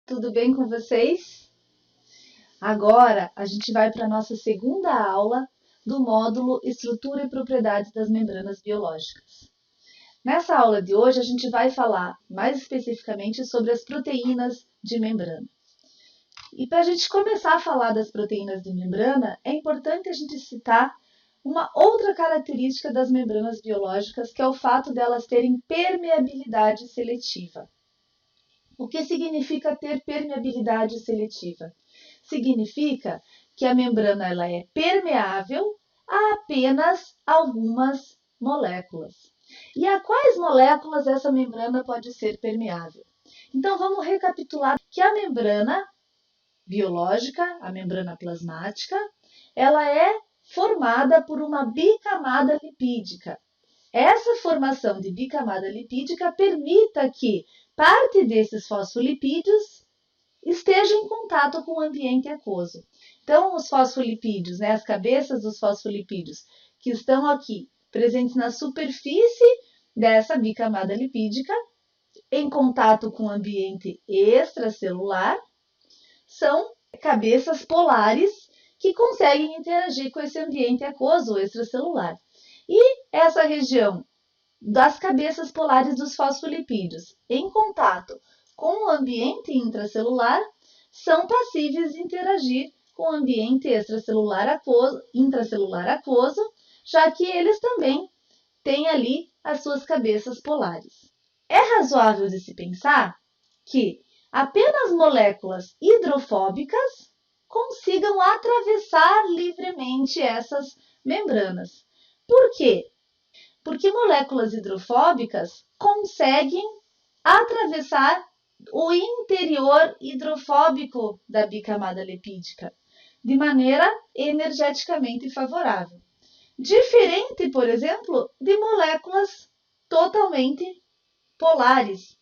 tudo bem com vocês? Agora a gente vai para a nossa segunda aula do módulo Estrutura e Propriedades das Membranas Biológicas. Nessa aula de hoje a gente vai falar mais especificamente sobre as proteínas de membrana. E para a gente começar a falar das proteínas de membrana, é importante a gente citar uma outra característica das membranas biológicas, que é o fato delas terem permeabilidade seletiva. O que significa ter permeabilidade seletiva? Significa que a membrana ela é permeável a apenas algumas moléculas. E a quais moléculas essa membrana pode ser permeável? Então vamos recapitular que a membrana biológica, a membrana plasmática, ela é formada por uma bicamada lipídica. Essa formação de bicamada lipídica permite que parte desses fosfolipídios esteja em contato com o ambiente aquoso. Então, os fosfolipídios, as cabeças dos fosfolipídios que estão aqui presentes na superfície dessa bicamada lipídica, em contato com o ambiente extracelular, são cabeças polares que conseguem interagir com esse ambiente aquoso extracelular. E essa região das cabeças polares dos fosfolipídios em contato com o ambiente intracelular são passíveis de interagir com o ambiente intracelular aquoso, já que eles também têm ali as suas cabeças polares. É razoável de se pensar que apenas moléculas hidrofóbicas consigam atravessar livremente essas membranas. Por quê? Porque moléculas hidrofóbicas conseguem atravessar o interior hidrofóbico da bicamada lipídica de maneira energeticamente favorável. Diferente, por exemplo, de moléculas totalmente polares,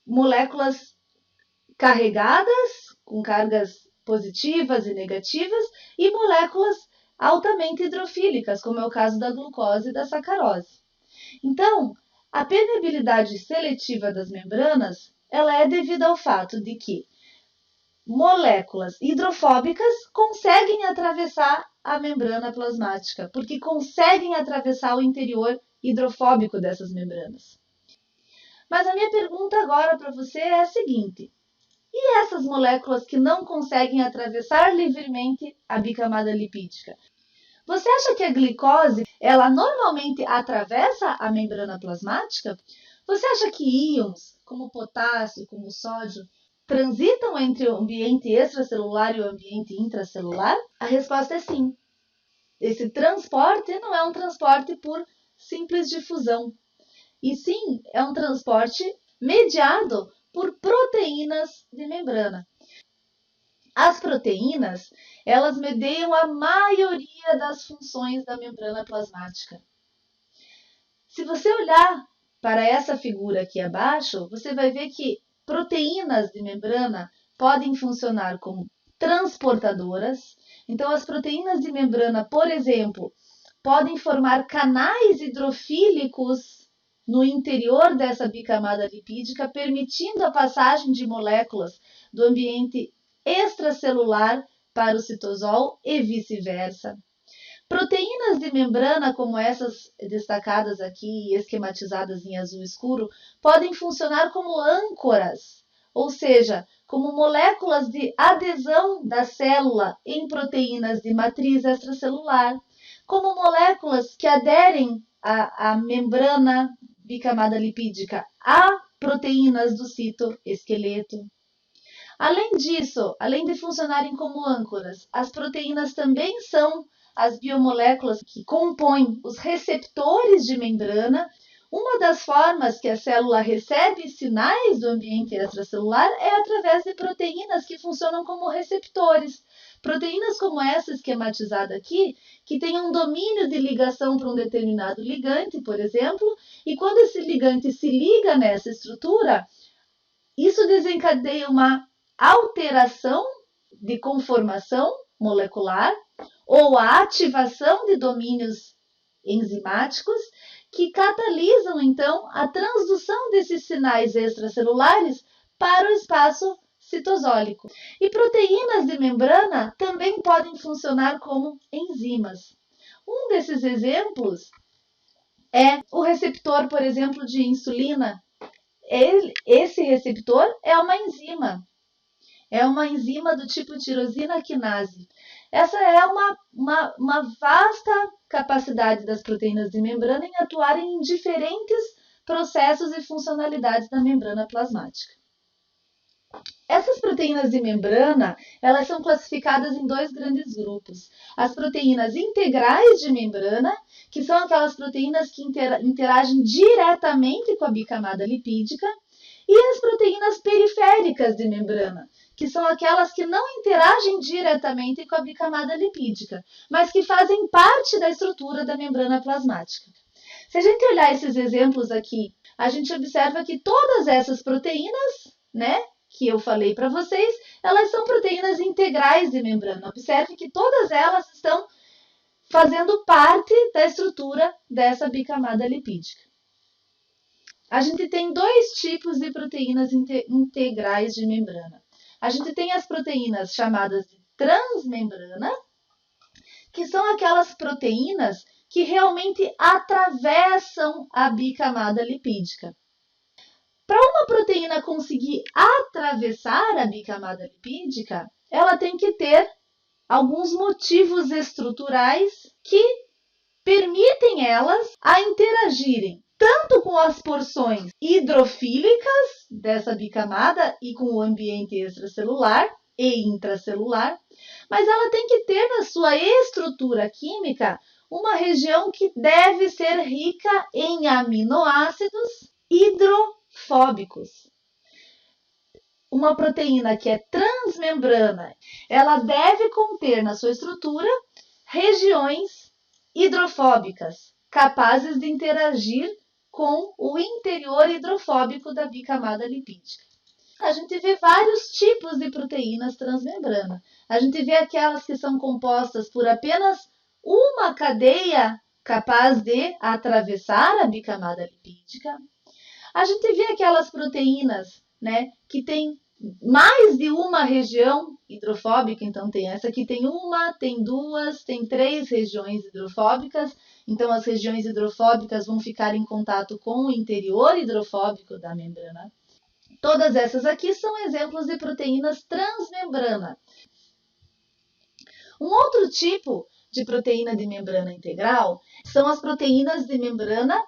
moléculas carregadas, com cargas positivas e negativas, e moléculas altamente hidrofílicas, como é o caso da glucose e da sacarose. Então, a permeabilidade seletiva das membranas ela é devida ao fato de que moléculas hidrofóbicas conseguem atravessar a membrana plasmática, porque conseguem atravessar o interior hidrofóbico dessas membranas. Mas a minha pergunta agora para você é a seguinte: e essas moléculas que não conseguem atravessar livremente a bicamada lipídica? Você acha que a glicose, ela normalmente atravessa a membrana plasmática? Você acha que íons, como o potássio, como o sódio, transitam entre o ambiente extracelular e o ambiente intracelular? A resposta é sim. Esse transporte não é um transporte por simples difusão, e sim é um transporte mediado por proteínas de membrana. As proteínas, elas mediam a maioria das funções da membrana plasmática. Se você olhar para essa figura aqui abaixo, você vai ver que proteínas de membrana podem funcionar como transportadoras. Então, as proteínas de membrana, por exemplo, podem formar canais hidrofílicos no interior dessa bicamada lipídica, permitindo a passagem de moléculas do ambiente extracelular para o citosol e vice-versa. Proteínas de membrana, como essas destacadas aqui e esquematizadas em azul escuro, podem funcionar como âncoras, ou seja, como moléculas de adesão da célula em proteínas de matriz extracelular, como moléculas que aderem à membrana bicamada lipídica a proteínas do citoesqueleto. Além disso, além de funcionarem como âncoras, as proteínas também são as biomoléculas que compõem os receptores de membrana. Uma das formas que a célula recebe sinais do ambiente extracelular é através de proteínas que funcionam como receptores. Proteínas como essa esquematizada aqui, que tem um domínio de ligação para um determinado ligante, por exemplo, e quando esse ligante se liga nessa estrutura, isso desencadeia uma alteração de conformação molecular ou a ativação de domínios enzimáticos que catalisam, então, a transdução desses sinais extracelulares para o espaço citosólico. E proteínas de membrana também podem funcionar como enzimas. Um desses exemplos é o receptor, por exemplo, de insulina. Esse receptor é uma enzima. É uma enzima do tipo tirosina quinase. Essa é uma vasta capacidade das proteínas de membrana em atuarem em diferentes processos e funcionalidades da membrana plasmática. Essas proteínas de membrana, elas são classificadas em dois grandes grupos. As proteínas integrais de membrana, que são aquelas proteínas que interagem diretamente com a bicamada lipídica, e as proteínas periféricas de membrana, que são aquelas que não interagem diretamente com a bicamada lipídica, mas que fazem parte da estrutura da membrana plasmática. Se a gente olhar esses exemplos aqui, a gente observa que todas essas proteínas, que eu falei para vocês, elas são proteínas integrais de membrana. Observe que todas elas estão fazendo parte da estrutura dessa bicamada lipídica. A gente tem dois tipos de proteínas integrais de membrana. A gente tem as proteínas chamadas de transmembrana, que são aquelas proteínas que realmente atravessam a bicamada lipídica. Para uma proteína conseguir atravessar a bicamada lipídica, ela tem que ter alguns motivos estruturais que permitem elas a interagirem tanto com as porções hidrofílicas dessa bicamada e com o ambiente extracelular e intracelular, mas ela tem que ter na sua estrutura química uma região que deve ser rica em aminoácidos hidrofóbicos. Uma proteína que é transmembrana, ela deve conter na sua estrutura regiões hidrofóbicas, capazes de interagir com o interior hidrofóbico da bicamada lipídica. A gente vê vários tipos de proteínas transmembrana. A gente vê aquelas que são compostas por apenas uma cadeia capaz de atravessar a bicamada lipídica. A gente vê aquelas proteínas, que tem mais de uma região hidrofóbica, então tem essa aqui, tem uma, tem duas, tem três regiões hidrofóbicas, então as regiões hidrofóbicas vão ficar em contato com o interior hidrofóbico da membrana. Todas essas aqui são exemplos de proteínas transmembrana. Um outro tipo de proteína de membrana integral são as proteínas de membrana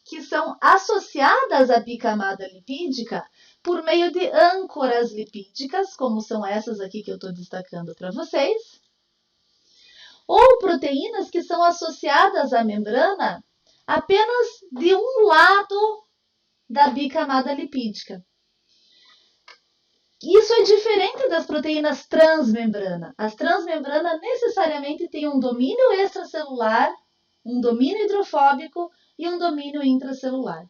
que são associadas à bicamada lipídica por meio de âncoras lipídicas, como são essas aqui que eu estou destacando para vocês, ou proteínas que são associadas à membrana apenas de um lado da bicamada lipídica. Isso é diferente das proteínas transmembrana. As transmembrana necessariamente têm um domínio extracelular, um domínio hidrofóbico e um domínio intracelular.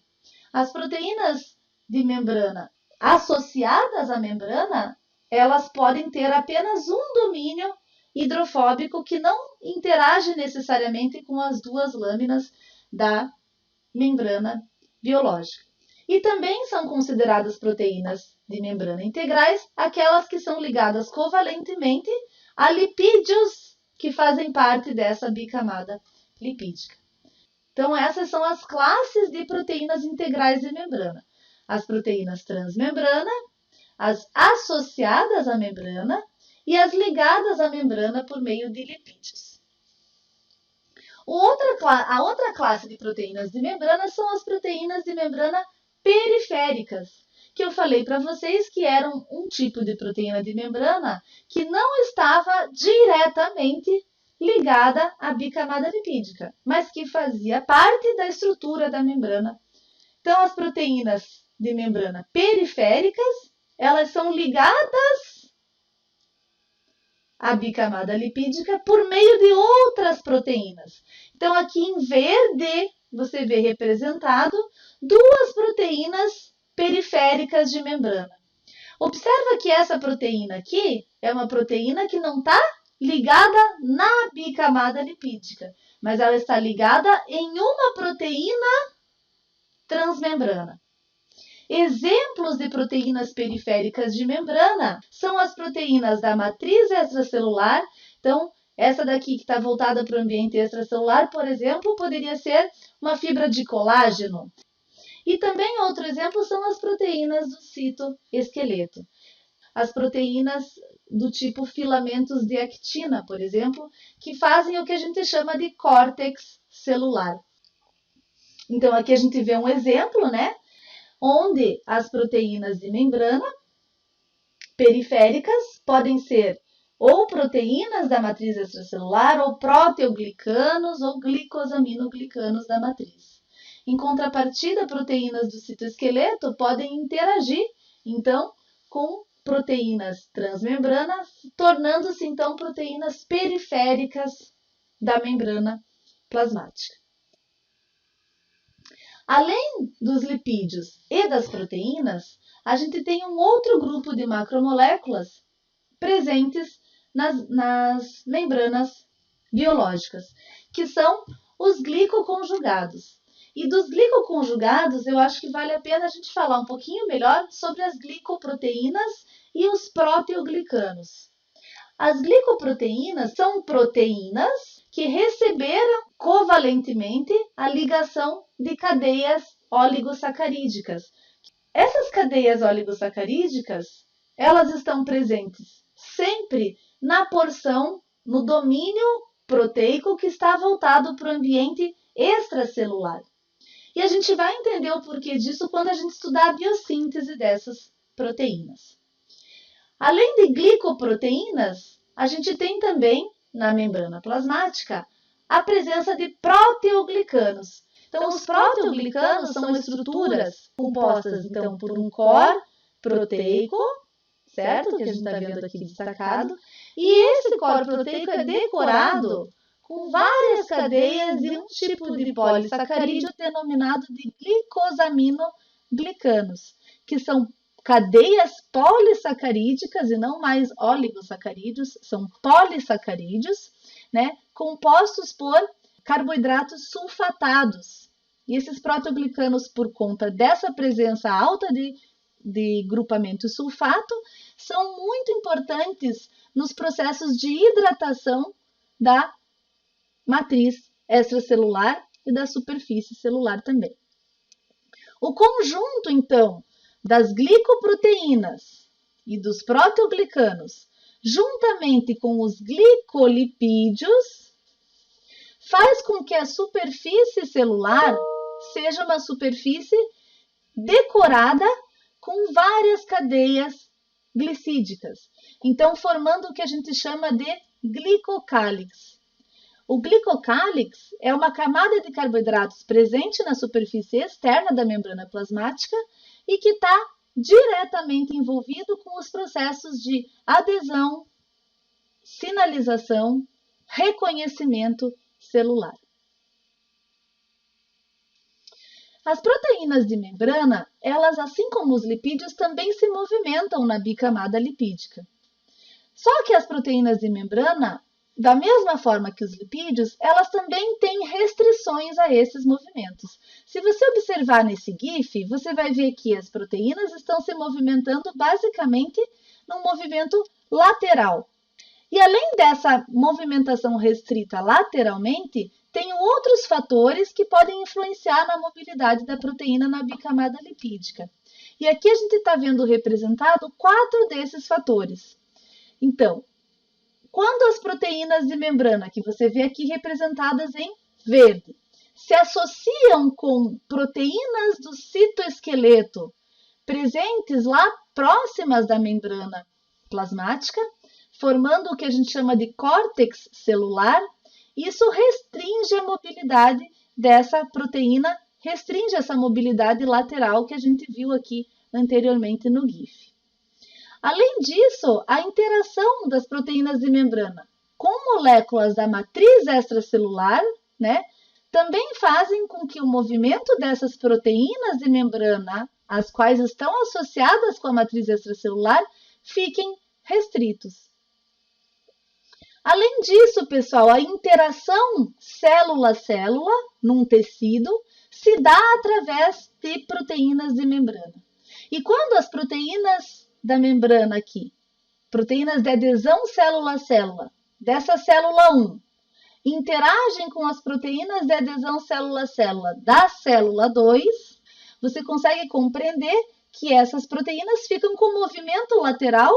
As proteínas de membrana associadas à membrana, elas podem ter apenas um domínio hidrofóbico que não interage necessariamente com as duas lâminas da membrana biológica. E também são consideradas proteínas de membrana integrais aquelas que são ligadas covalentemente a lipídios que fazem parte dessa bicamada lipídica. Então, essas são as classes de proteínas integrais de membrana. As proteínas transmembrana, as associadas à membrana e as ligadas à membrana por meio de lipídios. A outra classe de proteínas de membrana são as proteínas de membrana periféricas, que eu falei para vocês que eram um tipo de proteína de membrana que não estava diretamente ligada à bicamada lipídica, mas que fazia parte da estrutura da membrana. Então, as proteínas de membrana periféricas, elas são ligadas à bicamada lipídica por meio de outras proteínas. Então, aqui em verde, você vê representado duas proteínas periféricas de membrana. Observa que essa proteína aqui é uma proteína que não está ligada na bicamada lipídica, mas ela está ligada em uma proteína transmembrana. Exemplos de proteínas periféricas de membrana são as proteínas da matriz extracelular. Então, essa daqui que está voltada para o ambiente extracelular, por exemplo, poderia ser uma fibra de colágeno. E também outro exemplo são as proteínas do citoesqueleto. As proteínas do tipo filamentos de actina, por exemplo, que fazem o que a gente chama de córtex celular. Então, aqui a gente vê um exemplo, né? Onde as proteínas de membrana periféricas podem ser ou proteínas da matriz extracelular, ou proteoglicanos, ou glicosaminoglicanos da matriz. Em contrapartida, proteínas do citoesqueleto podem interagir, então, com proteínas transmembranas, tornando-se, então, proteínas periféricas da membrana plasmática. Além dos lipídios e das proteínas, a gente tem um outro grupo de macromoléculas presentes nas membranas biológicas, que são os glicoconjugados. E dos glicoconjugados, eu acho que vale a pena a gente falar um pouquinho melhor sobre as glicoproteínas e os proteoglicanos. As glicoproteínas são proteínas que receberam covalentemente a ligação de cadeias oligosacarídicas. Essas cadeias oligosacarídicas, elas estão presentes sempre na porção, no domínio proteico que está voltado para o ambiente extracelular. E a gente vai entender o porquê disso quando a gente estudar a biossíntese dessas proteínas. Além de glicoproteínas, a gente tem também, na membrana plasmática, a presença de proteoglicanos. Então, os proteoglicanos são estruturas compostas, então, por um core proteico, certo? Que a gente está vendo aqui destacado. E esse core proteico é decorado com várias cadeias de um tipo de polissacarídeo denominado de glicosaminoglicanos, que são cadeias polissacarídicas e não mais oligosacarídeos, são polissacarídeos, né, compostos por carboidratos sulfatados. E esses proteoglicanos, por conta dessa presença alta de grupamento sulfato, são muito importantes nos processos de hidratação da matriz extracelular e da superfície celular também. O conjunto, então, das glicoproteínas e dos proteoglicanos, juntamente com os glicolipídios, faz com que a superfície celular seja uma superfície decorada com várias cadeias glicídicas, então formando o que a gente chama de glicocálix. O glicocálix é uma camada de carboidratos presente na superfície externa da membrana plasmática e que está diretamente envolvido com os processos de adesão, sinalização, reconhecimento celular. As proteínas de membrana, elas, assim como os lipídios, também se movimentam na bicamada lipídica. Só que as proteínas de membrana, da mesma forma que os lipídios, elas também têm restrições a esses movimentos. Se você observar nesse GIF, você vai ver que as proteínas estão se movimentando basicamente num movimento lateral. E além dessa movimentação restrita lateralmente, tem outros fatores que podem influenciar na mobilidade da proteína na bicamada lipídica. E aqui a gente está vendo representado 4 desses fatores. Então, quando as proteínas de membrana, que você vê aqui representadas em verde, se associam com proteínas do citoesqueleto presentes lá próximas da membrana plasmática, formando o que a gente chama de córtex celular, isso restringe a mobilidade dessa proteína, restringe essa mobilidade lateral que a gente viu aqui anteriormente no GIF. Além disso, a interação das proteínas de membrana com moléculas da matriz extracelular, né, também fazem com que o movimento dessas proteínas de membrana, as quais estão associadas com a matriz extracelular, fiquem restritos. Além disso, pessoal, a interação célula-célula num tecido se dá através de proteínas de membrana. E quando as proteínas da membrana aqui, proteínas de adesão célula-célula, dessa célula 1, interagem com as proteínas de adesão célula-célula da célula 2, você consegue compreender que essas proteínas ficam com movimento lateral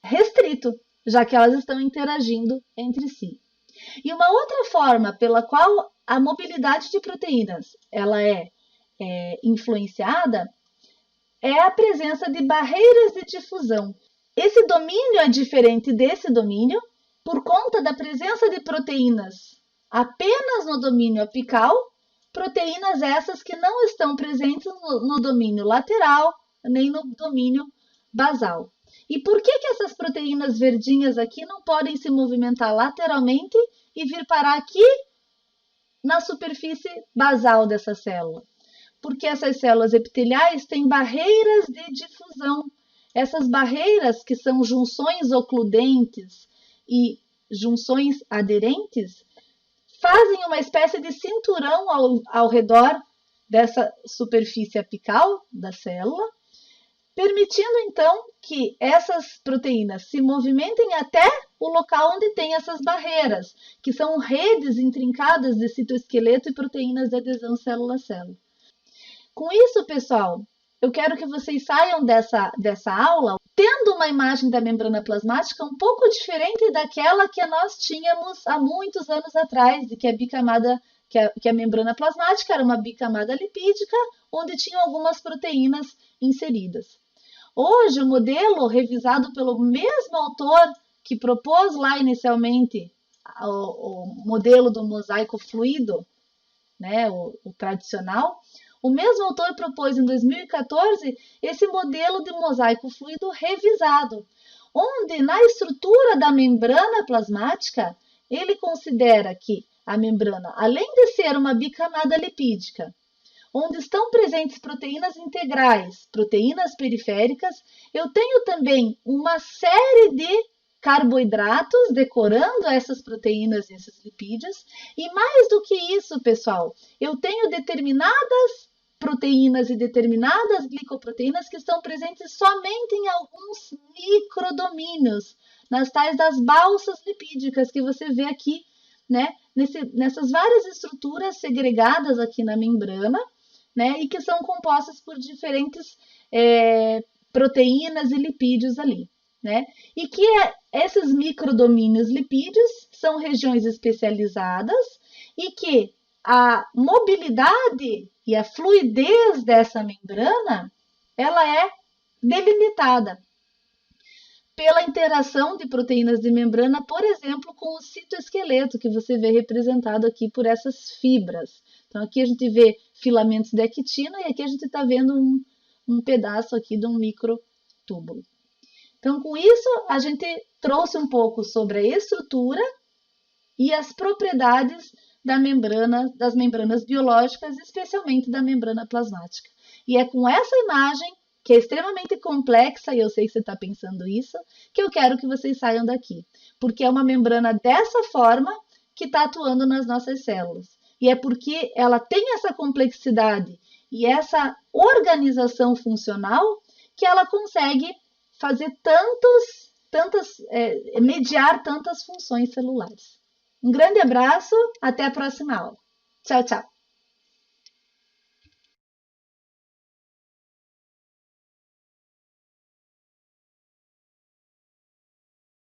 restrito, já que elas estão interagindo entre si. E uma outra forma pela qual a mobilidade de proteínas ela é influenciada é a presença de barreiras de difusão. Esse domínio é diferente desse domínio por conta da presença de proteínas apenas no domínio apical, proteínas essas que não estão presentes no domínio lateral, nem no domínio basal. E por que essas proteínas verdinhas aqui não podem se movimentar lateralmente e vir parar aqui na superfície basal dessa célula? Porque essas células epiteliais têm barreiras de difusão. Essas barreiras, que são junções ocludentes e junções aderentes, fazem uma espécie de cinturão ao redor dessa superfície apical da célula, permitindo então que essas proteínas se movimentem até o local onde tem essas barreiras, que são redes intrincadas de citoesqueleto e proteínas de adesão célula-célula. Com isso, pessoal, eu quero que vocês saiam dessa aula tendo uma imagem da membrana plasmática um pouco diferente daquela que nós tínhamos há muitos anos atrás, de que a bicamada, que a membrana plasmática era uma bicamada lipídica, onde tinham algumas proteínas inseridas. Hoje, o modelo revisado pelo mesmo autor que propôs lá inicialmente o modelo do mosaico fluido, né, o tradicional, o mesmo autor propôs em 2014 esse modelo de mosaico fluido revisado, onde na estrutura da membrana plasmática, ele considera que a membrana, além de ser uma bicamada lipídica, onde estão presentes proteínas integrais, proteínas periféricas, eu tenho também uma série de carboidratos decorando essas proteínas e esses lipídios, e mais do que isso, pessoal, eu tenho determinadas proteínas e determinadas glicoproteínas que estão presentes somente em alguns microdomínios, nas tais das balsas lipídicas que você vê aqui, né? Nessas várias estruturas segregadas aqui na membrana, né? E que são compostas por diferentes proteínas e lipídios ali, né? E que esses microdomínios lipídios são regiões especializadas e que a mobilidade e a fluidez dessa membrana, ela é delimitada pela interação de proteínas de membrana, por exemplo, com o citoesqueleto, que você vê representado aqui por essas fibras. Então, aqui a gente vê filamentos de actina e aqui a gente está vendo um pedaço aqui de um microtúbulo. Então, com isso, a gente trouxe um pouco sobre a estrutura e as propriedades das membranas biológicas, especialmente da membrana plasmática. E é com essa imagem, que é extremamente complexa, e eu sei que você está pensando isso, que eu quero que vocês saiam daqui. Porque é uma membrana dessa forma que está atuando nas nossas células. E é porque ela tem essa complexidade e essa organização funcional que ela consegue fazer mediar tantas funções celulares. Um grande abraço, até a próxima aula. Tchau, tchau!